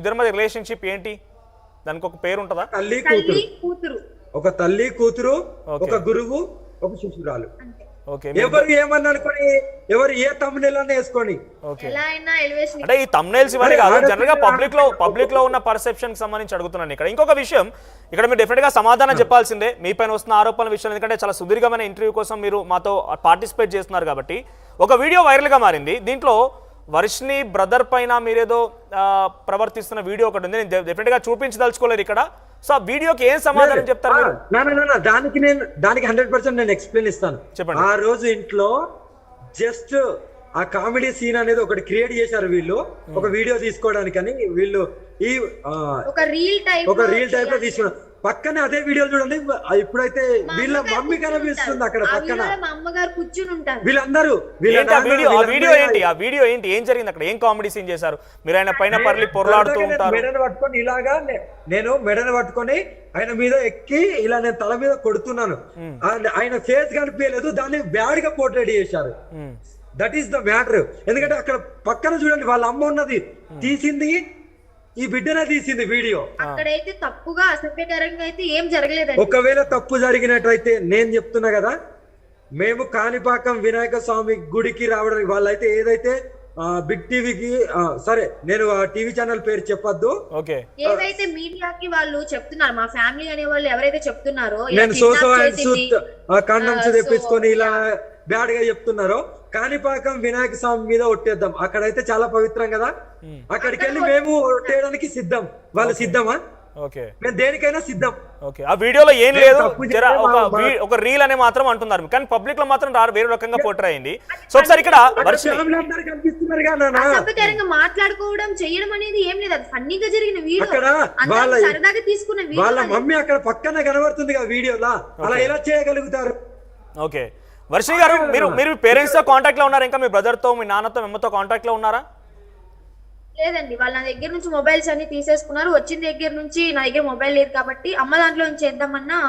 ఇద్దరి మధ్య రిలేషన్షిప్ ఏంటి? దానికి ఒక పేరు ఉంటుందా? తల్లి కూతురు, ఒక తల్లి కూతురు, ఒక గురువు, ఒక శిష్యురాలు. ఎవరు ఏమన్నా అనుకోని, ఎవరు ఏ తమ్మునేల్ అన్నా వేసుకొని, అంటే ఈ తమ్నేల్స్ ఇవన్నీ కాదు, జనరల్ గా పబ్లిక్ లో ఉన్న పర్సెప్షన్ కి సంబంధించి అడుగుతున్నాను. ఇక్కడ ఇంకొక విషయం, ఇక్కడ మీరు డెఫినెట్ గా సమాధానం చెప్పాల్సిందే మీపైన వస్తున్న ఆరోపణల విషయం, ఎందుకంటే చాలా సుదీర్ఘమైన ఇంటర్వ్యూ కోసం మీరు మాతో పార్టిసిపేట్ చేస్తున్నారు కాబట్టి. ఒక వీడియో వైరల్ గా మారింది, దీంట్లో వర్షిని బ్రదర్ పైన మీరేదో ప్రవర్తిస్తున్న వీడియో ఒకటి ఉంది. నేను డెఫినెట్ గా చూపించదలుచుకోలేదు ఇక్కడ. సో ఆ వీడియోకి ఏం సమాధానం చెప్తారు మీరు? దానికి 100% నేను ఎక్స్ప్లెయిన్ ఇస్తాను. చెప్పండి. ఆ రోజు ఇంట్లో జస్ట్ ఆ కామెడీ సీన్ అనేది ఒకటి క్రియేట్ చేశారు వీళ్ళు, ఒక వీడియో తీసుకోవడానికి అని. వీళ్ళు ఈ ఒక రీల్ టైప్ లో తీసుకున్నారు. పక్కనే అదే వీడియో చూడండి, ఇప్పుడైతే వీళ్ళ మమ్మీ కనిపిస్తుంది అక్కడ పక్కన, వీళ్ళందరూ. ఆ వీడియో ఏంటి, ఏం జరిగింది అక్కడ? ఏం కామెడీ సీన్ చేశారు మీరు? ఆయన పైన పర్లి పొరలాడుతూ ఉంటారు. మెడను పట్టుకొని ఇలాగా, నేను మెడను పట్టుకొని ఆయన మీద ఎక్కి ఇలా నేను తల మీద కొడుతున్నాను. ఆయన ఫేస్ కనిపించలేదు, దాన్ని బ్యాడ్ గా పోర్ట్రేట్ చేశారు. That is the matter. ఎందుకంటే అక్కడ పక్కన చూడండి, వాళ్ళ అమ్మ ఉన్నది, తీసింది ఈ బిడ్డనే తీసింది వీడియో. అక్కడైతే తప్పుగా అసభ్యకరంగా అయితే ఏం జరగలేదు. ఒకవేళ తప్పు జరిగినట్టయితే నేను చెప్తున్నా కదా, మేము కాణిపాకం వినాయక స్వామి గుడికి రావడానికి, వాళ్ళైతే ఏదైతే బిగ్ టీవీకి, సరే నేను ఆ టీవీ ఛానల్ పేరు చెప్పొద్దు, ఏదైతే మీడియాకి వాళ్ళు చెప్తున్నారు, మా ఫ్యామిలీ అనే వాళ్ళు ఎవరైతే చెప్తున్నారో నేను సోసో అండ్ సూత్ కండమ్స్ తెప్పించుకొని ఇలా బ్యాడ్ గా చెప్తున్నారో, కాణిపాకం వినాయక స్వామి మీద ఒట్టేద్దాం. అక్కడైతే చాలా పవిత్రం కదా, అక్కడికి వెళ్ళి మేము ఒట్టేయడానికి సిద్ధం. వాళ్ళు సిద్ధమా? మేము దేనికైనా సిద్ధం. ఆ వీడియోలో ఏం లేదు, ఒక రీల్ అనే మాత్రం అంటున్నారు, కానీ పబ్లిక్ లో మాత్రం వేరే రకంగా పోర్ట్రే అయింది. సో ఒకసారి ఇక్కడ మాట్లాడుకోవడం చేయడం అనేది ఏం లేదు, అది ఫన్నీగా జరిగిన వీడియో, సరదాగా తీసుకున్న వీడియో. వాళ్ళ మమ్మీ అక్కడ పక్కన కనబడుతుంది కదా వీడియోలా, అలా ఎలా చేయగలుగుతారు? ఓకే వర్షిని గారు, మీరు పేరెంట్స్ తో కాంటాక్ట్ లో ఉన్నారా? ఇంకా మీ బ్రదర్ తో, మీ నాన్నతో, అమ్మతో కాంటాక్ట్ లో ఉన్నారా? లేదండి, వాళ్ళ నా దగ్గర నుంచి మొబైల్స్ అన్ని తీసేసుకున్నారు. వచ్చిన దగ్గర నుంచి నా దగ్గర మొబైల్ లేదు కాబట్టి, అమ్మ దాంట్లో నుంచి చేద్దామన్నా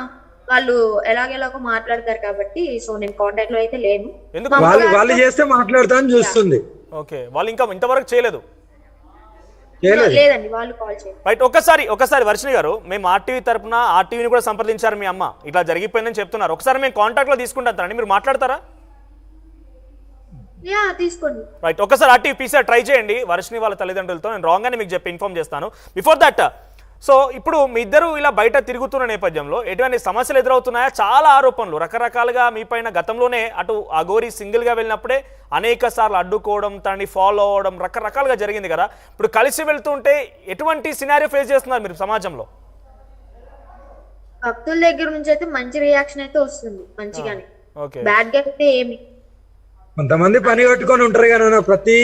వాళ్ళు ఎలాగెలాగో మాట్లాడతారు కాబట్టి, సో నేను కాంటాక్ట్ లో అయితే లేను. వాళ్ళు చేస్తే మాట్లాడతాను చూస్తుంది. ఓకే, వాళ్ళు ఇంకా ఇంతవరకు చేయలేదు. లేదండి, వాళ్ళు కాల్ చేయలేదు. రైట్, ఒకసారి వర్షిని గారు, మేము ఆర్టీవీ తరపున ఆర్టీవీని కూడా సంప్రదించారు. మీ అమ్మ ఇట్లా జరిగిపోయిందని చెప్తున్నారు. ఒకసారి మేము కాంటాక్ట్ లో తీసుకుంటారండి, మీరు మాట్లాడతారా? తీసుకోండి. రైట్, ఒకసారి ఆర్టీవీ పీసీ ట్రై చేయండి వర్షిని వాళ్ళ తల్లిదండ్రులతో. నేను రాంగ్ అని మీకు చెప్పి ఇన్ఫార్మ్ చేస్తాను. బిఫోర్ దట్, సో ఇప్పుడు మీ ఇద్దరు ఇలా బయట తిరుగుతున్న నేపథ్యంలో ఎటువంటి సమస్యలు ఎదురవుతున్నాయా? చాలా ఆరోపణలు రకరకాలుగా మీ పైన, గతంలోనే అటు అఘోరి సింగిల్గా వెళ్ళినప్పుడే అనేక సార్లు అడ్డుకోవడం, తనని ఫాలో అవ్వడం రకరకాలుగా జరిగింది కదా. ఇప్పుడు కలిసి వెళ్తుంటే ఎటువంటి సినారియో ఫేస్ చేస్తున్నారు మీరు సమాజంలో? భక్తుల దగ్గర నుంచి అయితే మంచి రియాక్షన్ అయితే వస్తుంది, మంచిగానే. బ్యాడ్ గా అయితే ఏమి, కొంతమంది పని కట్టుకొని ఉంటారు కదా, ప్రతి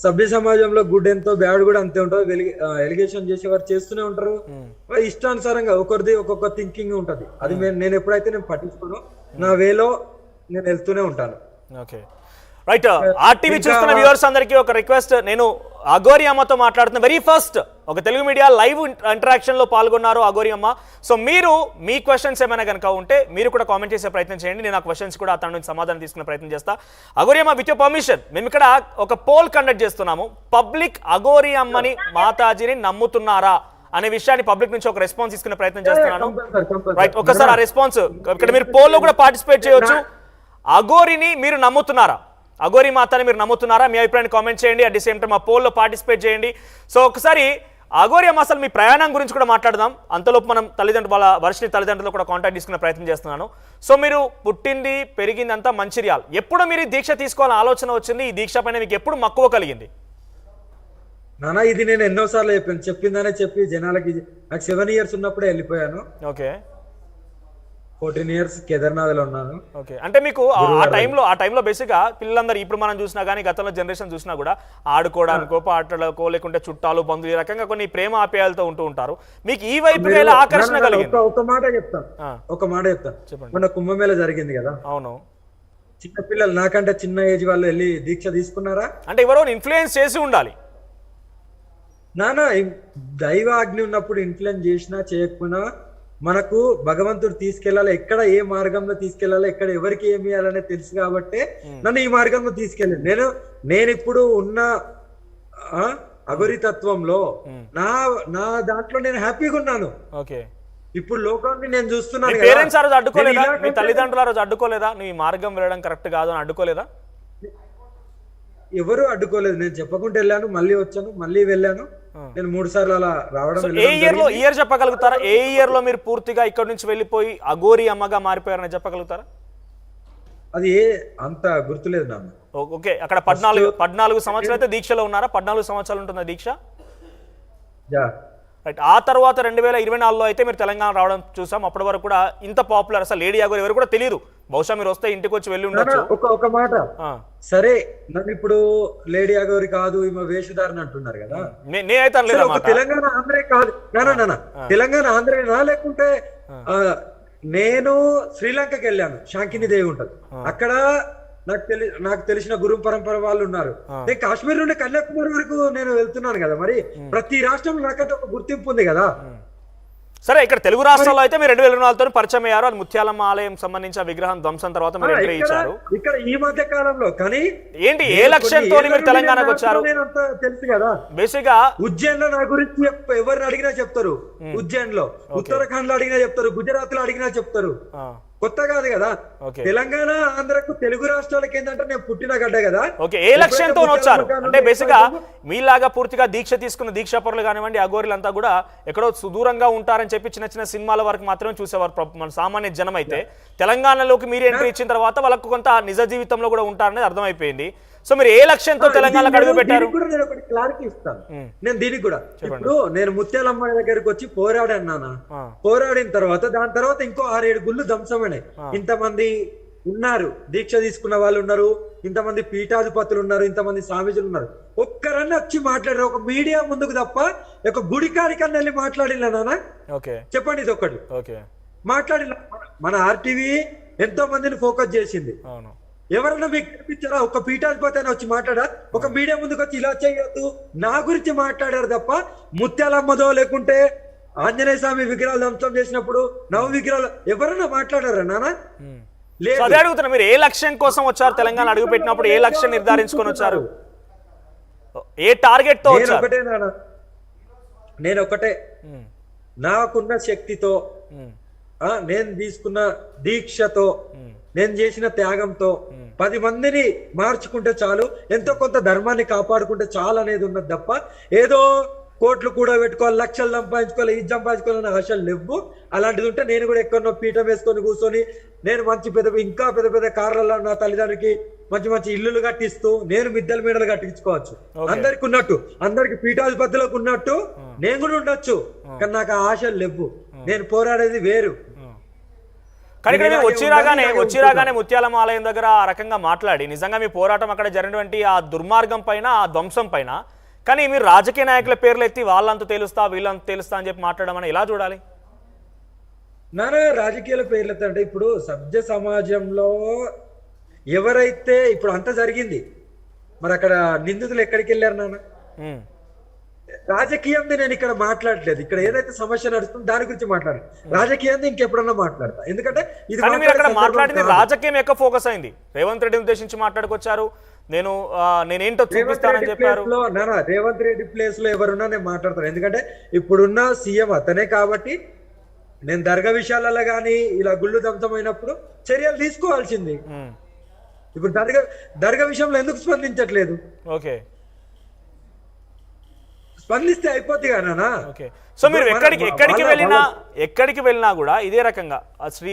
సభ్య సమాజంలో గుడ్ ఎంతో బ్యాడ్ కూడా అంతే ఉంటుంది. ఎలిగేషన్ చేసే వారు చేస్తూనే ఉంటారు ఇష్టానుసారంగా, ఒకరిది ఒక్కొక్క థింకింగ్ ఉంటది. అది నేను ఎప్పుడైతే నేను పట్టించుకోను, నా వేలో నేను వెళ్తూనే ఉంటాను. ఓకే రైట్, ఆర్టీవీ చూస్తున్న వ్యూవర్స్ అందరికీ ఒక రిక్వెస్ట్. నేను అఘోరి అమ్మతో మాట్లాడుతున్న వెరీ ఫస్ట్ ఒక తెలుగు మీడియా లైవ్ ఇంటరాక్షన్ లో పాల్గొన్నారు అఘోరి అమ్మ. సో మీరు మీ క్వశ్చన్స్ ఏమైనా కనుక ఉంటే మీరు కూడా కామెంట్ చేసే ప్రయత్నం చేయండి, నేను ఆ క్వశ్చన్స్ కూడా అతని నుంచి సమాధానం తీసుకునే ప్రయత్నం చేస్తా. అఘోరి అమ్మ, విత్ యువర్ పర్మిషన్, మేము ఇక్కడ ఒక పోల్ కండక్ట్ చేస్తున్నాము. పబ్లిక్ అఘోరి అమ్మని, మాతాజీని నమ్ముతున్నారా అనే విషయాన్ని పబ్లిక్ నుంచి ఒక రెస్పాన్స్ తీసుకునే ప్రయత్నం చేస్తున్నాను. రైట్, ఒకసారి ఆ రెస్పాన్స్ ఇక్కడ మీరు పోల్లో కూడా పార్టిసిపేట్ చేయొచ్చు. అఘోరిని మీరు నమ్ముతున్నారా? అఘోరి మాతని మీరు నమ్ముతున్నారా? మీ అభిప్రాయాన్ని కామెంట్ చేయండి. అట్ ది సేమ్ టైం ఆ పోల్లో పార్టిసిపేట్ చేయండి. సో ఒకసారి అఘోరి అమ్మ, అసలు మీ ప్రయాణం గురించి కూడా మాట్లాడదాం. అంతలోపు మనం వాళ్ళ వర్షిని తల్లిదండ్రులు కూడా కాంటాక్ట్ తీసుకునే ప్రయత్నం చేస్తున్నాను. సో మీరు పుట్టింది పెరిగింది అంతా మంచిర్యాల్. ఎప్పుడు మీరు దీక్ష తీసుకోవాలని ఆలోచన వచ్చింది? ఈ దీక్ష పైన మీకు ఎప్పుడు మక్కువ కలిగింది? నానా, ఇది నేను ఎన్నోసార్లు చెప్పిందనే చెప్పి జనాలకి, నాకు 7 years ఉన్నప్పుడే వెళ్ళిపోయాను. ఓకే, 14 years కేదార్నాథ్ లో ఉన్నాను. ఓకే, అంటే మీకు ఆ టైంలో బేసిక్గా పిల్లలందరూ, ఇప్పుడు మనం చూసినా కానీ గతంలో జనరేషన్ చూసినా కూడా ఆడుకోవడానికో, పాటలకో, లేకుంటే చుట్టాలు, బంధువులు, ఈ రకంగా కొన్ని ప్రేమ ఆప్యాయాలతో ఉంటూ ఉంటారు. మీకు ఈ వైపు ఆకర్షణ కలిగింది? ఒక మాట చెప్తాను. చెప్పండి. మొన్న కుంభమేళ జరిగింది కదా. అవును. చిన్న పిల్లలు, నాకంటే చిన్న ఏజ్ వాళ్ళు వెళ్ళి దీక్ష తీసుకున్నారా? అంటే ఎవరో ఇన్ఫ్లుయెన్స్ చేసి ఉండాలి నానా. దైవ ఆజ్ఞ ఉన్నప్పుడు ఇన్ఫ్లుయెన్స్ చేసినా చేయకపోయినా మనకు భగవంతుడు తీసుకెళ్లాలి, ఎక్కడ ఏ మార్గంలో తీసుకెళ్లాలి, ఎక్కడ ఎవరికి ఏమి ఇవ్వాలనే తెలుసు కాబట్టి నన్ను ఈ మార్గంలో తీసుకెళ్ళాను. నేను ఇప్పుడు ఉన్న అఘోరి తత్వంలో నా నా దాంట్లో నేను హ్యాపీగా ఉన్నాను. ఓకే, ఇప్పుడు లోకాన్ని నేను చూస్తున్నాను. పేరెంట్స్ ఆ రోజు అడ్డుకోలేదా? మీ తల్లిదండ్రులు ఆ రోజు అడ్డుకోలేదా? నీ మార్గం వెళ్ళడం కరెక్ట్ కాదు అని అడ్డుకోలేదా? ఎవరు అడ్డుకోలేదు. నేను చెప్పకుండా వెళ్ళాను, మళ్ళీ వచ్చాను, మళ్ళీ వెళ్ళాను. నేను 3 సార్లు అలా రావడం. ఏ ఇయర్ చెప్పగలుగుతారా? ఏ ఇయర్ లో మీరు పూర్తిగా ఇక్కడ నుంచి వెళ్ళిపోయి అఘోరి అమ్మగా మారిపోయారని చెప్పగలుగుతారా? అది అంత గుర్తులేదు నాన్న. ఓకే, అక్కడ 14 సంవత్సరాలు అయితే దీక్షలో ఉన్నారా? 14 సంవత్సరాలు ఉంటుందా దీక్ష? రైట్. ఆ తర్వాత 2024లో అయితే మీరు తెలంగాణ రావడం చూసాం. అప్పటి వరకు కూడా ఇంత పాపులర్ అసలు లేడీ అఘోరి ఎవరు కూడా తెలియదు. బహుశా మీరు వస్తే ఇంటికి వచ్చి వెళ్ళి ఉండొచ్చు. ఒక మాట, సరే నన్ను ఇప్పుడు లేడీ అఘోరి కాదు ఈమె వేషధారణ అంటున్నారు కదా. నేనైతే తెలంగాణ ఆంధ్రే కాదు నాన్న, తెలంగాణ ఆంధ్రేనా లేకుంటే నేను శ్రీలంకకి వెళ్ళాను, శాంకిని దేవి ఉంటది అక్కడ. నాకు తెలిసిన గురు పరంపర వాళ్ళు ఉన్నారు. నేను కాశ్మీర్ నుండి కన్యాకుమారి వరకు నేను వెళ్తున్నాను కదా. మరి ప్రతి రాష్ట్రంలో నాకంటే ఒక గుర్తింపు ఉంది కదా. సరే, ఇక్కడ తెలుగు రాష్ట్రాల్లో అయితే మీరు 2024తో పరిచయం అయ్యారు. అది ముత్యాలమ్మ ఆలయం సంబంధించిన విగ్రహం ధ్వంసం తర్వాత మీరు ఎంట్రీ ఇచ్చారు. ఇక్కడ ఈ మధ్య కాలంలో కానీ ఏంటి ఏ లక్ష్యంతో మీరు తెలంగాణకు వచ్చారు? తెలుసు కదా, బేసిక్ గా ఉజ్జయిన్ లో నా గురించి ఎవరిని అడిగినా చెప్తారు. ఉజ్జయిన్ లో, ఉత్తరాఖండ్ లో అడిగినా చెప్తారు, గుజరాత్ లో అడిగినా చెప్తారు. కొత్త కాదు కదా. తెలంగాణ ఆంధ్రకు తెలుగు రాష్ట్రాలకి ఏంటంటే నేను పుట్టిన గడ్డ కదా. ఓకే, ఏ లక్ష్యంతో వచ్చారు? అంటే బేసిక్ గా మీలాగా పూర్తిగా దీక్ష తీసుకున్న దీక్షాపరులు కానివ్వండి, అఘోరులంతా కూడా ఎక్కడో సుదూరంగా ఉంటారని చెప్పి చిన్న చిన్న సినిమాల వరకు మాత్రమే చూసేవారు మన సామాన్య జనం. అయితే తెలంగాణలోకి మీరు ఎంట్రీ ఇచ్చిన తర్వాత వాళ్ళకు కొంత నిజ జీవితంలో కూడా ఉంటారనేది అర్థమైపోయింది. సో మీరు ఏ లక్ష్యంతో తెలంగాణకు అడుగు పెట్టారు? నేను ఒకటి క్లారిటీ ఇస్తాను. నేను దీనికి కూడా ఇప్పుడు నేను ముత్యాలమ్మ దగ్గరికి వచ్చి పోరాడాను నాన్న. పోరాడిన తర్వాత దాని తర్వాత ఇంకో 6-7 గుళ్ళు ధ్వంసమైనాయి. ఇంతమంది ఉన్నారు, దీక్ష తీసుకున్న వాళ్ళు ఉన్నారు, ఇంతమంది పీఠాధిపతులు ఉన్నారు, ఇంతమంది స్వామీజులు ఉన్నారు. ఒక్కరన్నా వచ్చి మాట్లాడారు ఒక మీడియా ముందుకు తప్ప. ఒక గుడి కాడికన్నా వెళ్ళి మాట్లాడినా నాన్న? చెప్పండి, ఇది ఒక్కటి మాట్లాడిన. మన ఆర్టీవీ ఎంతో మందిని ఫోకస్ చేసింది. ఎవరన్నా మీకు కనిపించారా? ఒక పీఠాధిపతి అని వచ్చి మాట్లాడా? ఒక మీడియా ముందుకు వచ్చి ఇలా చేయొద్దు నా గురించి మాట్లాడారు తప్ప ముత్యాలమ్మదో లేకుంటే ఆంజనేయ స్వామి విగ్రహాలు ధ్వంసం చేసినప్పుడు నవ విగ్రహాలు ఎవరన్నా మాట్లాడారా నాన్న? అదే అడుగుతున్నా, మీరు ఏ లక్ష్యం కోసం వచ్చారు? తెలంగాణ అడుగు పెట్టినప్పుడు ఏ లక్ష్యం నిర్ధారించుకొని వచ్చారు? ఏ టార్గెట్ తో వచ్చారు? ఒకటే నాన్న, నేను ఒకటే, నాకున్న శక్తితో, నేను తీసుకున్న దీక్షతో, నేను చేసిన త్యాగంతో 10 మందిని మార్చుకుంటే చాలు, ఎంతో కొంత ధర్మాన్ని కాపాడుకుంటే చాలు అనేది ఉన్నది తప్ప ఏదో కోట్లు కూడా పెట్టుకోవాలి, లక్షలు సంపాదించుకోవాలి, ఇది సంపాదించుకోవాలని ఆశలు లేవు. అలాంటిది ఉంటే నేను కూడా ఎక్కడో పీఠం వేసుకొని కూర్చొని నేను మంచి ఇంకా పెద్ద పెద్ద కార్లలో నా తల్లిదండ్రులకి మంచి మంచి ఇల్లులు కట్టిస్తూ నేను మిద్దెల మీడలు కట్టించుకోవచ్చు. అందరికి ఉన్నట్టు, అందరికి పీఠాధిపతులకు ఉన్నట్టు నేను కూడా ఉండొచ్చు. కానీ నాకు ఆ ఆశలు లేవు. నేను పోరాడేది వేరు. కానీ ఇక్కడ వచ్చిరాగానే ముత్యాలమ్మ ఆలయం దగ్గర ఆ రకంగా మాట్లాడి నిజంగా మీ పోరాటం అక్కడ జరిగినటువంటి ఆ దుర్మార్గం పైన, ఆ ధ్వంసం పైన, కానీ మీరు రాజకీయ నాయకుల పేర్లు ఎత్తి వాళ్ళంతా తెలుస్తా వీళ్ళంతా తెలుస్తా అని చెప్పి మాట్లాడడం అని ఎలా చూడాలి? నానా రాజకీయాల పేర్లు అంటే ఇప్పుడు సభ్య సమాజంలో ఎవరైతే ఇప్పుడు అంత జరిగింది, మరి అక్కడ నిందితులు ఎక్కడికి వెళ్ళారు నాన్న? రాజకీయంది నేను ఇక్కడ మాట్లాడలేదు. ఇక్కడ ఏదైతే సమస్య నడుస్తుందో దాని గురించి మాట్లాడు. రాజకీయంది ఇంకెప్పుడన్నా మాట్లాడతా. ఎందుకంటే ఇది మాట్లాడింది రాజకీయం ఎక్కువ ఫోకస్ అయింది. రేవంత్ రెడ్డిని ఉద్దేశించి మాట్లాడుకొచ్చారు. నేనేంటో చూపిస్తానని చెప్పారు. రేవంత్ రెడ్డి ప్లేస్ లో ఎవరున్నా నేను మాట్లాడతాను. ఎందుకంటే ఇప్పుడున్న సీఎం అతనే కాబట్టి నేను దర్గా విషయాలలో కానీ ఇలా గుళ్ళు ధ్వంసమైనప్పుడు చర్యలు తీసుకోవాల్సింది. ఇప్పుడు దర్గా విషయంలో ఎందుకు స్పందించట్లేదు? ఓకే, స్పందిస్తే అయిపోద్ది కదా. సో మీరు ఎక్కడికి వెళ్ళినా కూడా ఇదే రకంగా శ్రీ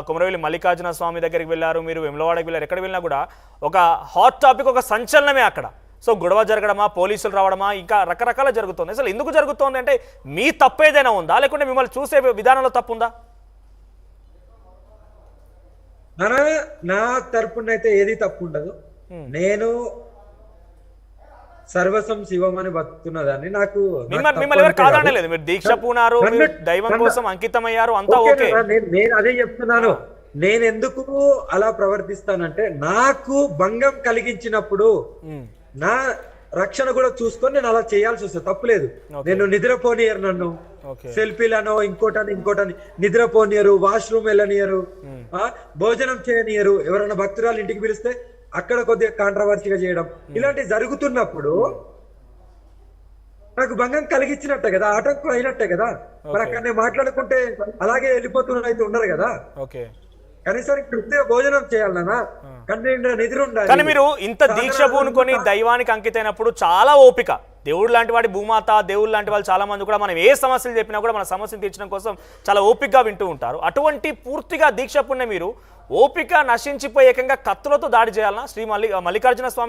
కొమరవెల్లి మల్లికార్జున స్వామి దగ్గరికి వెళ్ళారు, మీరు వెమ్లవాడకి వెళ్ళారు, ఎక్కడికి వెళ్ళినా కూడా ఒక హాట్ టాపిక్, ఒక సంచలనమే అక్కడ. సో గొడవ జరగడమా, పోలీసులు రావడమా, ఇంకా రకరకాల జరుగుతుంది. అసలు ఎందుకు జరుగుతుంది అంటే మీ తప్పు ఏదైనా ఉందా, లేకుంటే మిమ్మల్ని చూసే విధానంలో తప్పు ఉందా? నా తరపునైతే ఏది తప్పు ఉండదు. నేను సర్వసం శివం అని బతుకుతున్నదాన్ని. నాకు మిమ్మల్ని ఎవరు కాదనలేదు. మీరు దీక్ష పూనారు, దైవం కోసం అంకితమయ్యారు, అంతా ఓకే. నేను అదే చెప్తున్నాను. నేను ఎందుకు అలా ప్రవర్తిస్తానంటే నాకు భంగం కలిగించినప్పుడు నా రక్షణ కూడా చూసుకొని నేను అలా చేయాల్సి వస్తుంది. తప్పులేదు. నేను నిద్రపోనియరు, నన్ను సెల్ఫీలను ఇంకోటని నిద్రపోనియరు, వాష్రూమ్ వెళ్ళనియరు, భోజనం చేయనియరు. ఎవరైనా భక్తురాలు ఇంటికి పిలిస్తే అక్కడ కొద్దిగా కాంట్రవర్సీగా చేయడం, ఇలాంటివి జరుగుతున్నప్పుడు నేను ఎందుకు అలా ప్రవర్తిస్తానంటే నాకు భంగం కలిగించినప్పుడు నా రక్షణ కూడా చూసుకొని నేను అలా చేయాల్సి వస్తుంది. తప్పులేదు. నేను నిద్రపోనియరు, వాష్రూమ్ వెళ్ళనియరు, భోజనం చేయనియరు, ఎవరైనా భక్తురాలు ఇంటికి పిలిస్తే అక్కడ కొద్దిగా కాంట్రవర్సీగా చేయడం, ఇలాంటివి జరుగుతున్నప్పుడు నాకు భంగం కలిగించినట్టే కదా, ఆటంకం అయినట్టే కదా. మరి అక్కడ నేను మాట్లాడుకుంటే అలాగే వెళ్ళిపోతున్న అయితే ఉండరు కదా. ఓకే, కనీసం కృత్య భోజనం చేయాలన్నా కన్నీంద్ర నిధులు ఉండాలి. కానీ మీరు ఇంత దీక్ష పూనుకొని దైవానికి అంకితైనప్పుడు చాలా ఓపిక, దేవుడు లాంటి వాడి భూమాత, దేవుడు లాంటి వాళ్ళు చాలా మంది కూడా మనం ఏ సమస్యలు చెప్పినా కూడా మన సమస్యను తీర్చడం కోసం చాలా ఓపికగా వింటూ ఉంటారు. అటువంటి పూర్తిగా దీక్ష పుణ్య మీరు ఓపిక నశించిపోయి ఏకంగా కత్తులతో దాడి చేయాలన్నా శ్రీ మల్లికార్జున స్వామి